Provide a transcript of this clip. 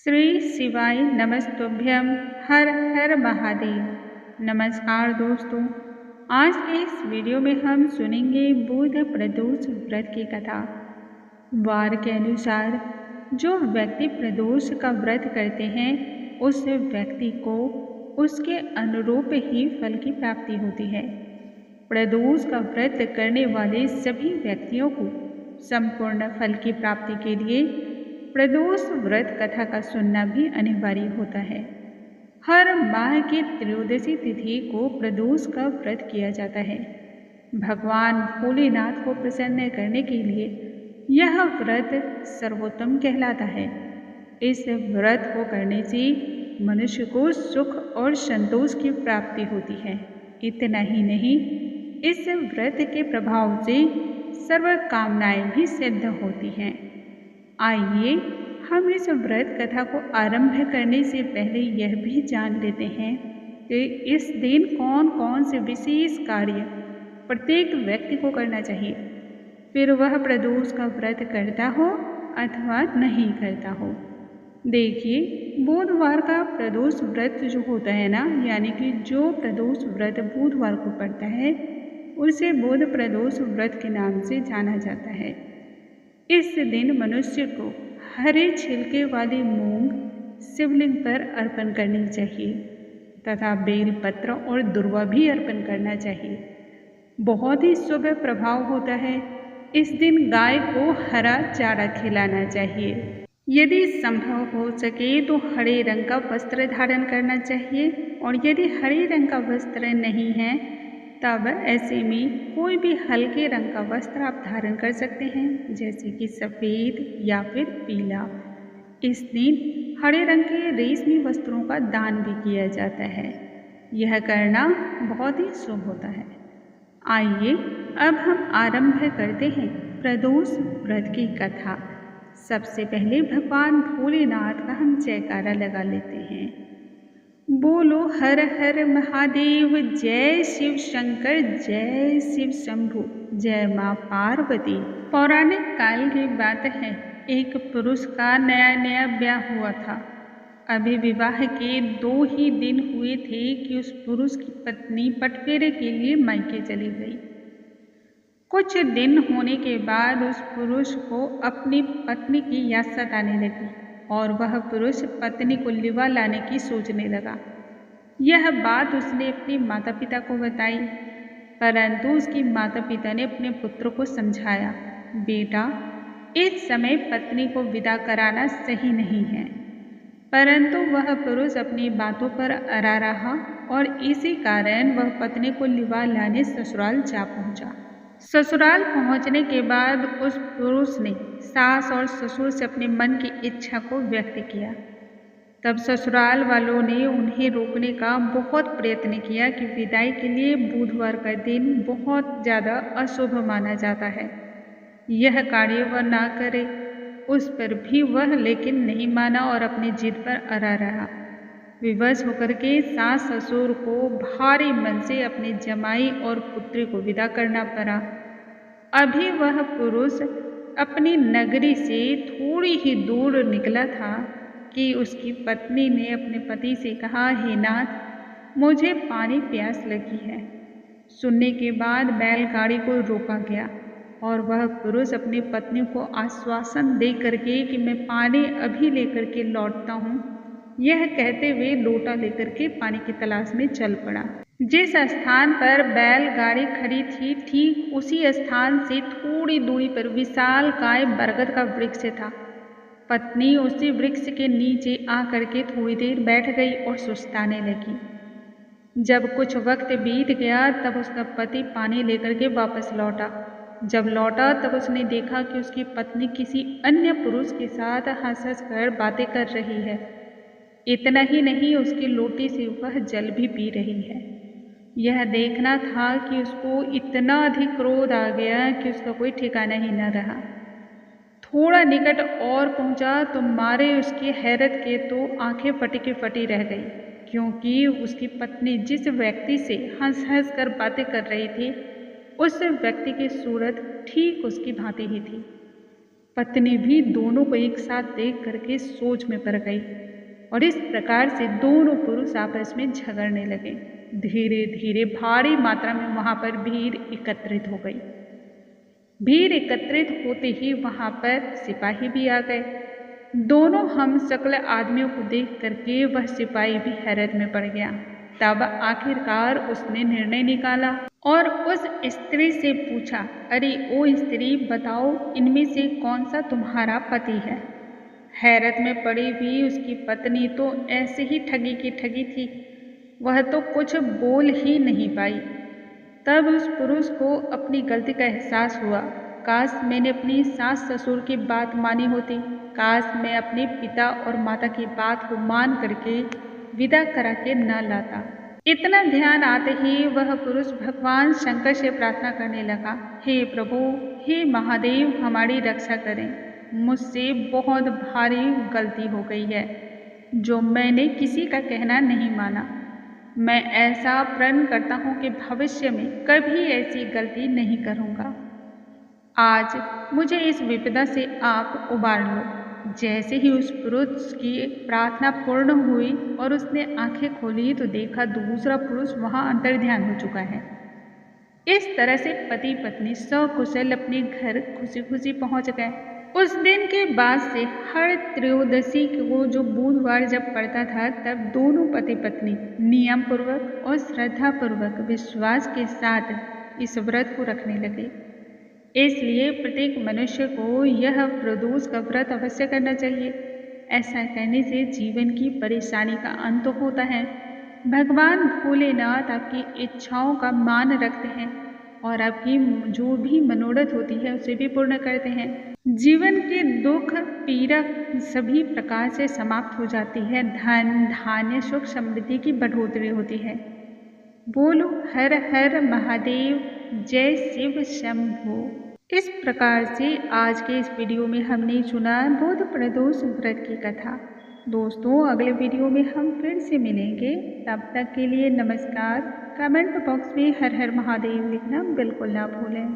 श्री शिवाय नमस्तुभ्यम। हर हर महादेव। नमस्कार दोस्तों, आज के इस वीडियो में हम सुनेंगे बुध प्रदोष व्रत की कथा। वार के अनुसार जो व्यक्ति प्रदोष का व्रत करते हैं उस व्यक्ति को उसके अनुरूप ही फल की प्राप्ति होती है। प्रदोष का व्रत करने वाले सभी व्यक्तियों को संपूर्ण फल की प्राप्ति के लिए प्रदोष व्रत कथा का सुनना भी अनिवार्य होता है। हर माह की त्रयोदशी तिथि को प्रदोष का व्रत किया जाता है। भगवान भोलेनाथ को प्रसन्न करने के लिए यह व्रत सर्वोत्तम कहलाता है। इस व्रत को करने से मनुष्य को सुख और संतोष की प्राप्ति होती है। इतना ही नहीं, इस व्रत के प्रभाव से सर्व कामनाएं भी सिद्ध होती हैं। आइए हम इस व्रत कथा को आरंभ करने से पहले यह भी जान लेते हैं कि इस दिन कौन कौन से विशेष कार्य प्रत्येक व्यक्ति को करना चाहिए, फिर वह प्रदोष का व्रत करता हो अथवा नहीं करता हो। देखिए, बुधवार का प्रदोष व्रत जो होता है ना, यानी कि जो प्रदोष व्रत बुधवार को पड़ता है उसे बुध प्रदोष व्रत के नाम से जाना जाता है। इस दिन मनुष्य को हरे छिलके वाली मूंग शिवलिंग पर अर्पण करनी चाहिए तथा बेल पत्र और दुर्वा भी अर्पण करना चाहिए। बहुत ही शुभ प्रभाव होता है। इस दिन गाय को हरा चारा खिलाना चाहिए। यदि संभव हो सके तो हरे रंग का वस्त्र धारण करना चाहिए, और यदि हरे रंग का वस्त्र नहीं है तब ऐसे में कोई भी हल्के रंग का वस्त्र आप धारण कर सकते हैं, जैसे कि सफ़ेद या फिर पीला। इस दिन हरे रंग के रेशमी वस्त्रों का दान भी किया जाता है। यह करना बहुत ही शुभ होता है। आइए अब हम आरंभ करते हैं प्रदोष व्रत की कथा। सबसे पहले भगवान भोलेनाथ का हम जयकारा लगा लेते हैं। बोलो हर हर महादेव, जय शिव शंकर, जय शिव शंभु, जय माँ पार्वती। पौराणिक काल की बात है, एक पुरुष का नया नया ब्याह हुआ था। अभी विवाह के 2 ही दिन हुए थे कि उस पुरुष की पत्नी बटफेरे के लिए मायके चली गई। कुछ दिन होने के बाद उस पुरुष को अपनी पत्नी की याद सताने लगी और वह पुरुष पत्नी को लिवा लाने की सोचने लगा। यह बात उसने अपने माता पिता को बताई, परंतु उसकी माता पिता ने अपने पुत्र को समझाया, बेटा इस समय पत्नी को विदा कराना सही नहीं है। परंतु वह पुरुष अपनी बातों पर अड़ा रहा और इसी कारण वह पत्नी को लिवा लाने ससुराल जा पहुंचा। ससुराल पहुंचने के बाद उस पुरुष ने सास और ससुर से अपने मन की इच्छा को व्यक्त किया। तब ससुराल वालों ने उन्हें रोकने का बहुत प्रयत्न किया कि विदाई के लिए बुधवार का दिन बहुत ज़्यादा अशुभ माना जाता है, यह कार्य वह ना करे। उस पर भी वह लेकिन नहीं माना और अपनी जिद पर अड़ा रहा। विवश होकर के सास ससुर को भारी मन से अपने जमाई और पुत्री को विदा करना पड़ा। अभी वह पुरुष अपनी नगरी से थोड़ी ही दूर निकला था कि उसकी पत्नी ने अपने पति से कहा, हे नाथ मुझे पानी प्यास लगी है। सुनने के बाद बैलगाड़ी को रोका गया और वह पुरुष अपनी पत्नी को आश्वासन दे करके कि मैं पानी अभी लेकर के लौटता हूँ, यह कहते हुए लोटा लेकर के पानी की तलाश में चल पड़ा। जिस स्थान पर बैलगाड़ी खड़ी थी ठीक उसी स्थान से थोड़ी दूरी पर विशालकाय बरगद का वृक्ष था। पत्नी उसी वृक्ष के नीचे आकर के थोड़ी देर बैठ गई और सुस्ताने लगी। जब कुछ वक्त बीत गया तब उसका पति पानी लेकर के वापस लौटा। जब लौटा तब उसने देखा कि उसकी पत्नी किसी अन्य पुरुष के साथ हंस हंस कर बातें कर रही है। इतना ही नहीं, उसकी लोटी से वह जल भी पी रही है। यह देखना था कि उसको इतना अधिक क्रोध आ गया कि उसका कोई ठिकाना ही न रहा। थोड़ा निकट और पहुंचा तो मारे उसकी हैरत के तो आंखें फटी की फटी रह गई, क्योंकि उसकी पत्नी जिस व्यक्ति से हंस हंस कर बातें कर रही थी उस व्यक्ति की सूरत ठीक उसकी भांति ही थी। पत्नी भी दोनों को एक साथ देख करके सोच में पड़ गई और इस प्रकार से दोनों पुरुष आपस में झगड़ने लगे। धीरे धीरे भारी मात्रा में वहां पर भीड़ एकत्रित हो गई। भीड़ एकत्रित होते ही वहां पर सिपाही भी आ गए। दोनों हम शक्ल आदमियों को देख करके वह सिपाही भी हैरत में पड़ गया। तब आखिरकार उसने निर्णय निकाला और उस स्त्री से पूछा, अरे ओ स्त्री, बताओ इनमें से कौन सा तुम्हारा पति है? हैरत में पड़ी हुई उसकी पत्नी तो ऐसे ही ठगी की ठगी थी, वह तो कुछ बोल ही नहीं पाई। तब उस पुरुष को अपनी गलती का एहसास हुआ। काश मैंने अपनी सास ससुर की बात मानी होती, काश मैं अपने पिता और माता की बात को मान करके विदा करा के न लाता। इतना ध्यान आते ही वह पुरुष भगवान शंकर से प्रार्थना करने लगा, हे प्रभु, हे महादेव, हमारी रक्षा करें। मुझसे बहुत भारी गलती हो गई है जो मैंने किसी का कहना नहीं माना। मैं ऐसा प्रण करता हूँ कि भविष्य में कभी ऐसी गलती नहीं करूँगा। आज मुझे इस विपदा से आप उबार लो। जैसे ही उस पुरुष की प्रार्थना पूर्ण हुई और उसने आंखें खोली तो देखा दूसरा पुरुष वहां अंतर्ध्यान हो चुका है। इस तरह से पति पत्नी सकुशल अपने घर खुशी खुशी पहुंच गए। उस दिन के बाद से हर त्रयोदशी को जो बुधवार जब पड़ता था तब दोनों पति पत्नी नियम पूर्वक और श्रद्धा पूर्वक विश्वास के साथ इस व्रत को रखने लगे। इसलिए प्रत्येक मनुष्य को यह प्रदोष का व्रत अवश्य करना चाहिए। ऐसा करने से जीवन की परेशानी का अंत होता है। भगवान भोलेनाथ आपकी इच्छाओं का मान रखते हैं और आपकी जो भी मनोरथ होती है उसे भी पूर्ण करते हैं। जीवन के दुख पीड़ा सभी प्रकार से समाप्त हो जाती है। धन धान्य सुख समृद्धि की बढ़ोतरी होती है। बोलो हर हर महादेव, जय शिव शंभो। इस प्रकार से आज के इस वीडियो में हमने सुना बुध प्रदोष व्रत की कथा। दोस्तों, अगले वीडियो में हम फिर से मिलेंगे। तब तक के लिए नमस्कार। कमेंट बॉक्स में हर हर महादेव लिखना बिल्कुल ना भूलें।